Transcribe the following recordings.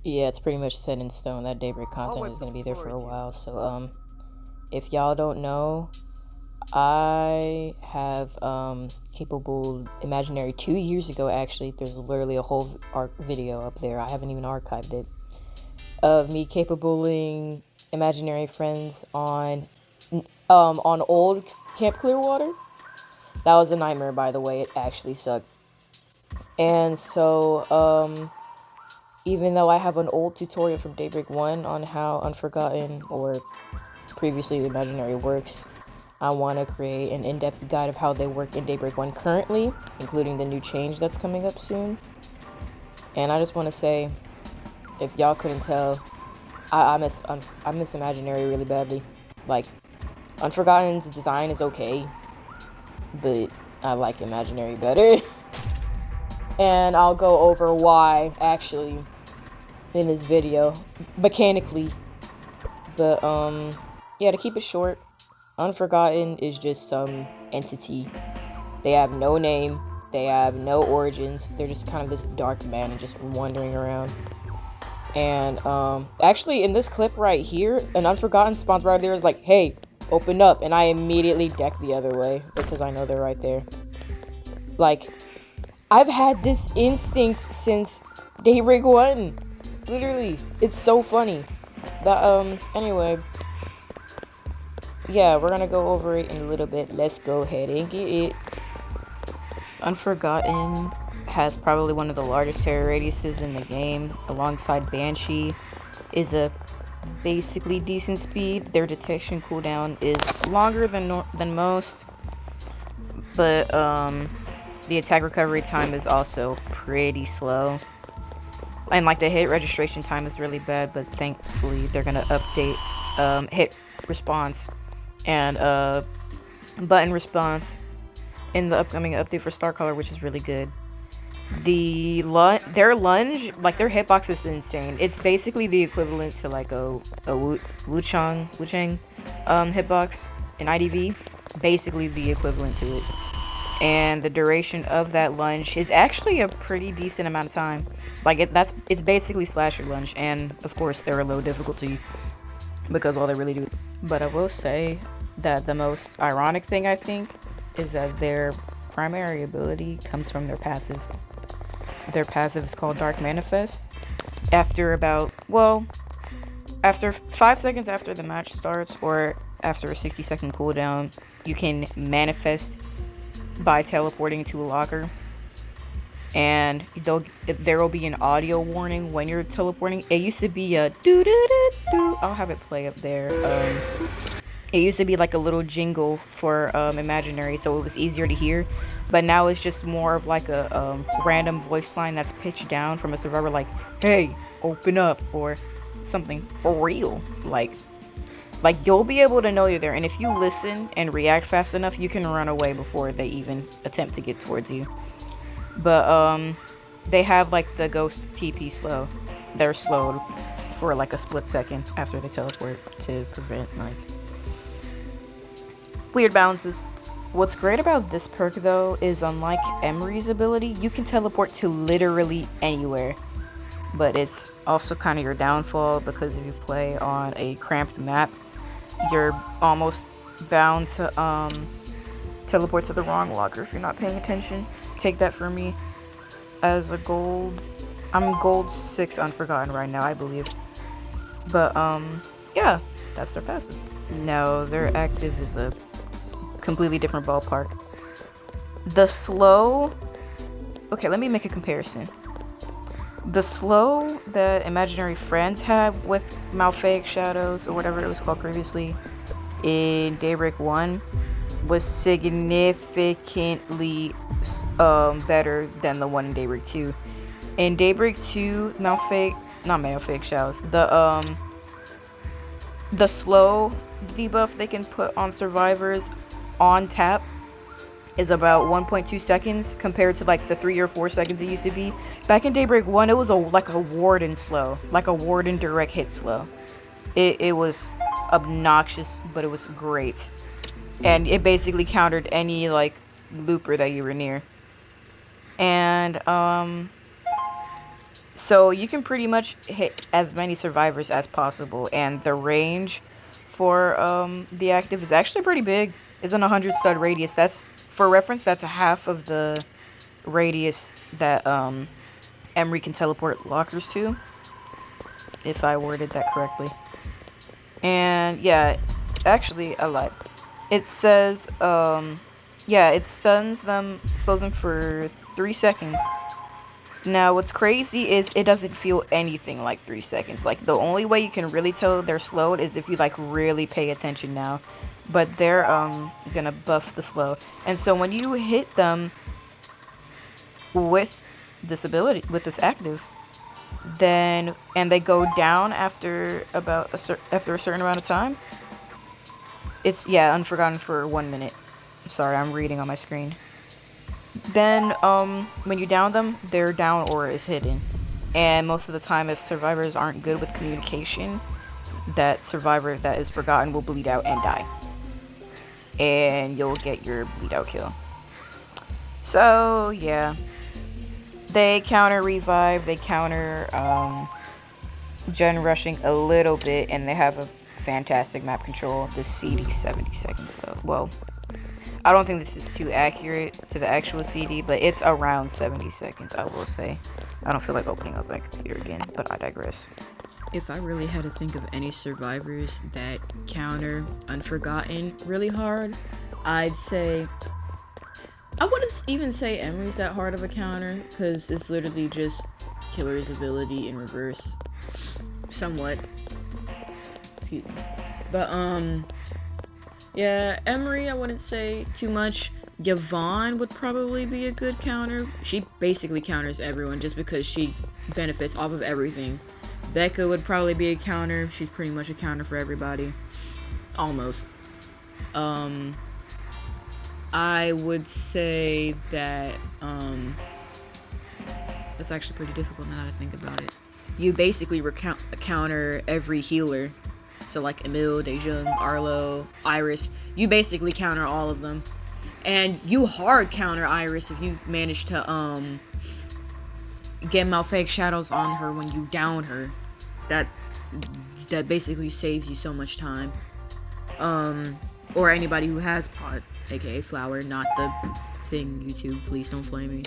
Yeah, it's pretty much set in stone that Daybreak content is gonna be there for a while. So if y'all don't know, I have capable imaginary 2 years ago. Actually, there's literally a whole video up there. I haven't even archived it of me capabling imaginary friends on old Camp Clearwater. That was a nightmare, by the way. It actually sucked. And so even though I have an old tutorial from Daybreak 1 on how Unforgotten or previously Imaginary works, I want to create an in-depth guide of how they work in Daybreak 1 currently, including the new change that's coming up soon. And I just want to say, if y'all couldn't tell, I miss Imaginary really badly. Like, Unforgotten's design is okay, but I like Imaginary better. And I'll go over why, actually, in this video, mechanically. But, yeah, to keep it short, Unforgotten is just some entity. They have no name, they have no origins, they're just kind of this dark man just wandering around. And, actually, in this clip right here, an Unforgotten spawns right there, is like, hey, open up, and I immediately deck the other way, because I know they're right there. Like, I've had this instinct since Daybreak 1. Literally, it's so funny. But, anyway, yeah, we're gonna go over it in a little bit. Let's go ahead and get it. Unforgotten has probably one of the largest terror radiuses in the game, alongside Banshee. Is a basically decent speed. Their detection cooldown is longer than most, but the attack recovery time is also pretty slow. And like the hit registration time is really bad, but thankfully they're gonna update hit response and button response in the upcoming update for Star Color, which is really good. Their lunge, like their hitbox is insane. It's basically the equivalent to like a Wuchang hitbox in IDV. Basically the equivalent to it. And the duration of that lunge is actually a pretty decent amount of time. Like it's basically slasher lunge, and of course they're a low difficulty because all they really do. But I will say that the most ironic thing I think is that their primary ability comes from their passive. Their passive is called Dark Manifest. After 5 seconds after the match starts, or after a 60-second cooldown, you can manifest by teleporting to a locker. And there will be an audio warning when you're teleporting. It used to be a doo-doo-doo-doo. I'll have it play up there. It used to be like a little jingle for Imaginary, so it was easier to hear. But now it's just more of like a random voice line that's pitched down from a survivor, like, hey, open up, or something for real. Like you'll be able to know you're there, and if you listen and react fast enough, you can run away before they even attempt to get towards you. But they have like the ghost TP slow. They're slowed for like a split second after they teleport to prevent like weird bounces. What's great about this perk though is, unlike Emery's ability, you can teleport to literally anywhere. But it's also kind of your downfall, because if you play on a cramped map, you're almost bound to teleport to the wrong locker if you're not paying attention. Take that from me as a gold. I'm gold 6 Unforgotten right now, I believe. But yeah, that's their passive. No, their active is a completely different ballpark. The slow, okay, let me make a comparison. The slow that Imaginary Friends have with Malphaic Shadows, or whatever it was called previously, in Daybreak 1 was significantly better than the one in Daybreak 2. In Daybreak 2, not Malphaic Shadows, the slow debuff they can put on survivors on tap is about 1.2 seconds compared to like the 3 or 4 seconds it used to be. Back in Daybreak 1, it was like a Warden slow, like a Warden direct hit slow. It was obnoxious, but it was great. And it basically countered any like looper that you were near. And So you can pretty much hit as many survivors as possible, and the range for the active is actually pretty big. It's an 100 stud radius. That's, for reference, that's a half of the radius that Emery can teleport lockers to, if I worded that correctly. And yeah, actually I lied. It says yeah, it slows them for 3 seconds. Now, what's crazy is it doesn't feel anything like 3 seconds. Like, the only way you can really tell they're slowed is if you, like, really pay attention now. But they're, gonna buff the slow. And so when you hit them with this ability, with this active, then, and they go down after about after a certain amount of time, it's, yeah, Unforgotten for 1 minute. Sorry, I'm reading on my screen. Then, when you down them, their down aura is hidden. And most of the time, if survivors aren't good with communication, that survivor that is forgotten will bleed out and die. And you'll get your bleed out kill. So, yeah. They counter revive, they counter, gen rushing a little bit, and they have a fantastic map control. The CD 70 seconds, though. Well, I don't think this is too accurate to the actual CD, but it's around 70 seconds, I will say. I don't feel like opening up my computer again, but I digress. If I really had to think of any survivors that counter Unforgotten really hard, I'd say... I wouldn't even say Emery's that hard of a counter, because it's literally just Killer's ability in reverse. Somewhat. Excuse me. But, yeah, Emery, I wouldn't say too much. Yvonne would probably be a good counter. She basically counters everyone just because she benefits off of everything. Becca would probably be a counter. She's pretty much a counter for everybody. Almost. I would say that, that's actually pretty difficult now that I think about it. You basically counter every healer. So like Emil, Dejun, Arlo, Iris. You basically counter all of them. And you hard counter Iris if you manage to, get Malfake Shadows on her when you down her. That basically saves you so much time. Or anybody who has pot, aka Flower, not the thing, YouTube, please don't flame me.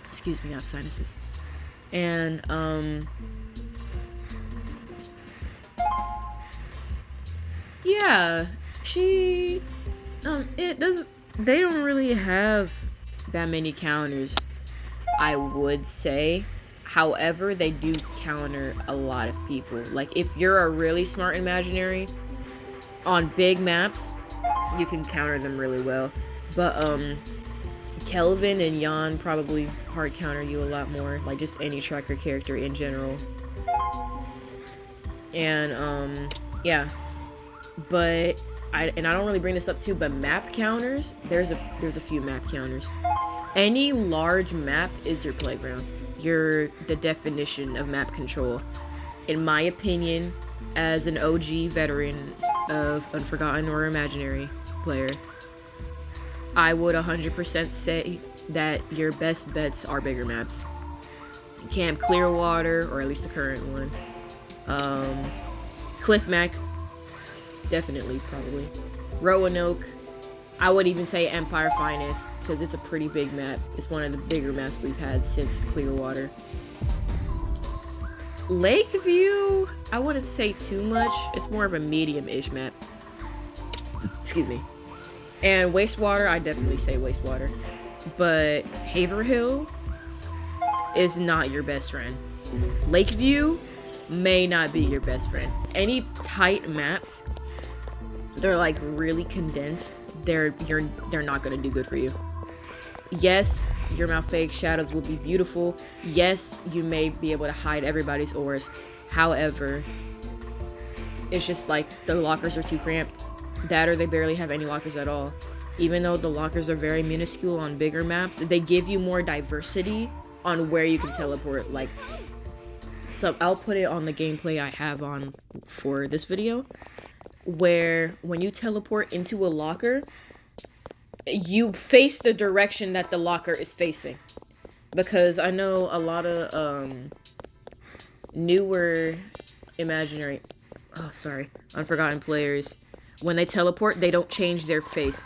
Excuse me, I have sinuses. And, yeah, she, they don't really have that many counters, I would say. However, they do counter a lot of people. Like, if you're a really smart imaginary, on big maps, you can counter them really well. But, Kelvin and Jan probably hard counter you a lot more. Like, just any tracker character in general. And, yeah. But, I don't really bring this up too, but map counters, there's a few map counters. Any large map is your playground. You're the definition of map control. In my opinion, as an OG veteran of Unforgotten or Imaginary player, I would 100% say that your best bets are bigger maps. Camp Clearwater, or at least the current one. Cliff Mac, definitely, probably. Roanoke, I would even say Empire Finest, because it's a pretty big map. It's one of the bigger maps we've had since Clearwater. Lakeview, I wouldn't say too much. It's more of a medium-ish map. Excuse me. And Wastewater, I definitely say Wastewater. But Haverhill is not your best friend. Lakeview may not be your best friend. Any tight maps, they're like really condensed. They're not gonna do good for you. Yes, your Malfake Shadows will be beautiful. Yes, you may be able to hide everybody's auras. However, it's just like the lockers are too cramped. That or they barely have any lockers at all. Even though the lockers are very minuscule on bigger maps, they give you more diversity on where you can teleport. Like, so I'll put it on the gameplay I have on for this video, where when you teleport into a locker, you face the direction that the locker is facing. because I know a lot of newer imaginary, Unforgotten players, when they teleport, they don't change their face.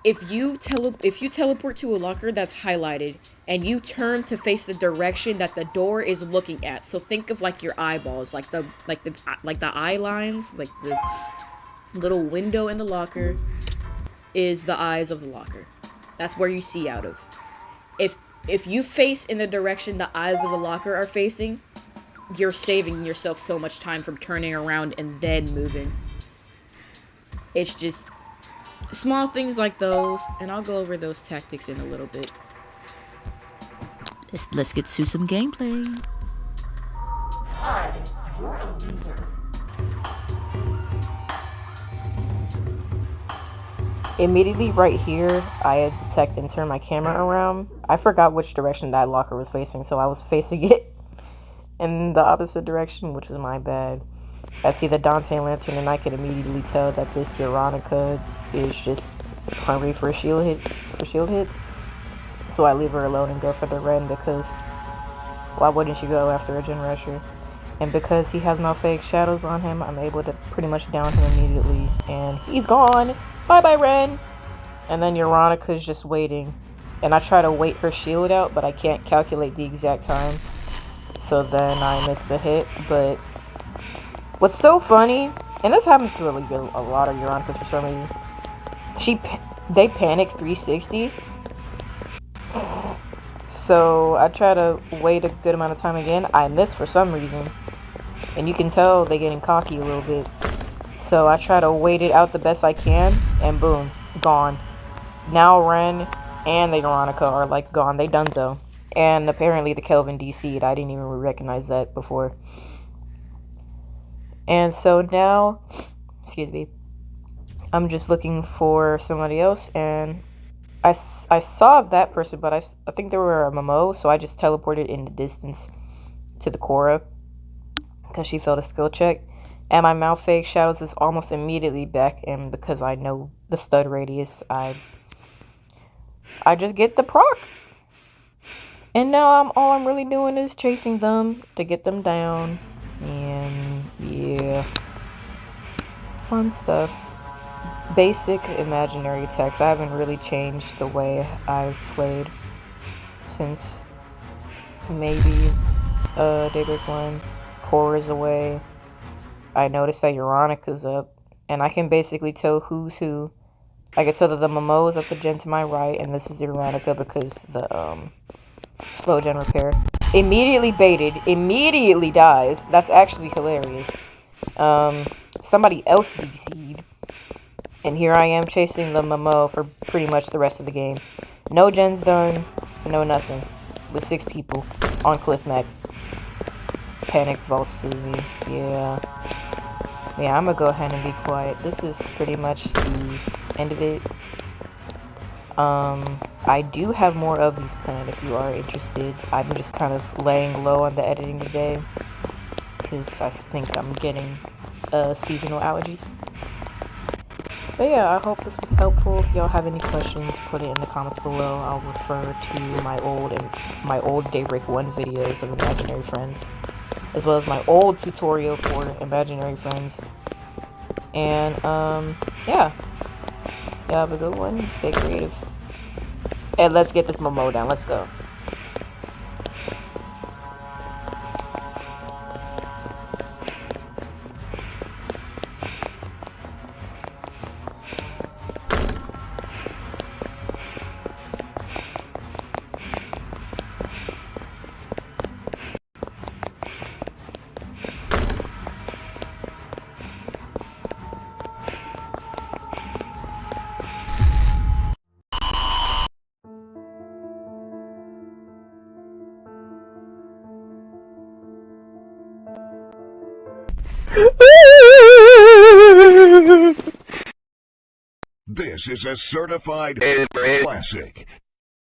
If you teleport to a locker that's highlighted and you turn to face the direction that the door is looking at, so think of like your eyeballs, like the eye lines, like the little window in the locker is the eyes of the locker. That's where you see out of. If if you face in the direction the eyes of the locker are facing, you're saving yourself so much time from turning around and then moving. It's just small things like those, and I'll go over those tactics in a little bit. Let's get to some gameplay. Hi, you're a loser. Immediately right here, I had detect and turn my camera around. I forgot which direction that locker was facing, so I was facing it in the opposite direction, which was my bad. I see the Dante lantern, and I can immediately tell that this Veronica is just hungry for a shield hit. So I leave her alone and go for the Ren because why wouldn't you go after a Gen Rusher? And because he has no fake shadows on him, I'm able to pretty much down him immediately, and he's gone. Bye-bye, Ren! And then Veronica's just waiting. And I try to wait her shield out, but I can't calculate the exact time. So then I miss the hit, but what's so funny, and this happens to a lot of Veronicas for some reason, they panic 360. So I try to wait a good amount of time again. I miss for some reason. And you can tell they're getting cocky a little bit. So I try to wait it out the best I can, and boom, gone. Now Ren and the Veronica are like gone. They donezo. And apparently the Kelvin DC'd. I didn't even recognize that before. And so now, excuse me, I'm just looking for somebody else, and I saw that person, but I think they were a Momo, so I just teleported in the distance to the Korra because she failed a skill check. And my mouth fake shadows is almost immediately back, and because I know the stud radius, I just get the proc. And now all I'm really doing is chasing them to get them down. And yeah, fun stuff. Basic imaginary attacks. I haven't really changed the way I've played since maybe Daybreak 1. Core is away. I noticed that Euronica's up, and I can basically tell who's who. I can tell that the Momo is at the gen to my right, and this is the Euronica because the slow gen repair. Immediately baited, immediately dies. That's actually hilarious. Somebody else DC'd. And here I am chasing the Momo for pretty much the rest of the game. No gens done, no nothing. With 6 people on Cliff Mac. Panic vaults through me. Yeah, I'm gonna go ahead and be quiet. This is pretty much the end of it. I do have more of these planned if you are interested. I'm just kind of laying low on the editing today because I think I'm getting seasonal allergies. But yeah, I hope this was helpful. If y'all have any questions, put it in the comments below. I'll refer to my old Daybreak 1 videos of imaginary friends, as well as my old tutorial for imaginary friends. And yeah, have a good one. Stay creative. And let's get this Momo down. Let's go. This is a certified classic.